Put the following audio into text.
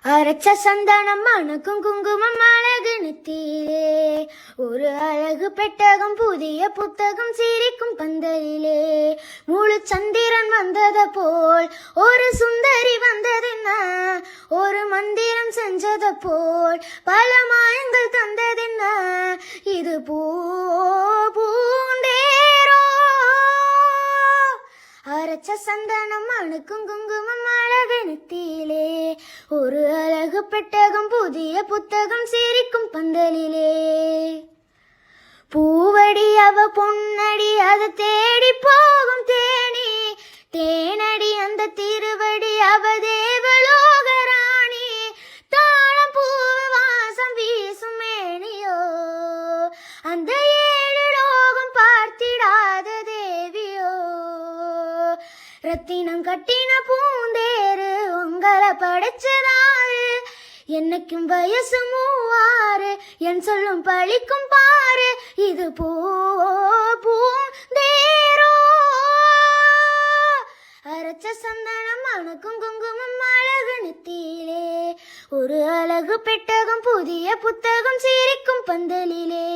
அரைச்ச சந்தனம் மணக்கும் குங்குமம் அழகு நெத்தியிலே, ஒரு அழகு பெட்டகம் புதிய புத்தகம் சிரிக்கும் பந்தலிலே, முழு சந்திரன் வந்தது போல் ஒரு சுந்தரி வந்ததென்ன, ஒரு மந்திரம் செஞ்சது போல் பல மாயங்கள் தந்ததென்ன, இது பூண்டேரோ. அரைச்ச சந்தனம் அணுக்கும் குங்குமம் அழகு நெத்தியிலே, ஒரு அழகு பெட்டகம் புதிய புத்தகம் சிரிக்கும் பந்தலிலே, பூவடி அவ பொன்னடி அது தேடி போகும் தேனி, தேனடி அந்த திருவடி அவ தேவலோகராணி, தாழம் பூவு வாசம் வீசும் மேனியோ, அந்த ஏழு லோகம் பார்த்திடாத தேவியோ, ரத்தினம் கட்டின பூந்தேரு உங்களை படைச்சதாரு, என்னைக்கும் வயசு மூவாறு என் சொல்லும் பழிக்கும் பாரு, இது பூந்தேரோ. அரைச்ச சந்தனம் அணுக்கும் குங்குமம் அழகு நெத்தியிலே, ஒரு அழகு பெட்டகம் புதிய புத்தகம் சிரிக்கும் பந்தலிலே.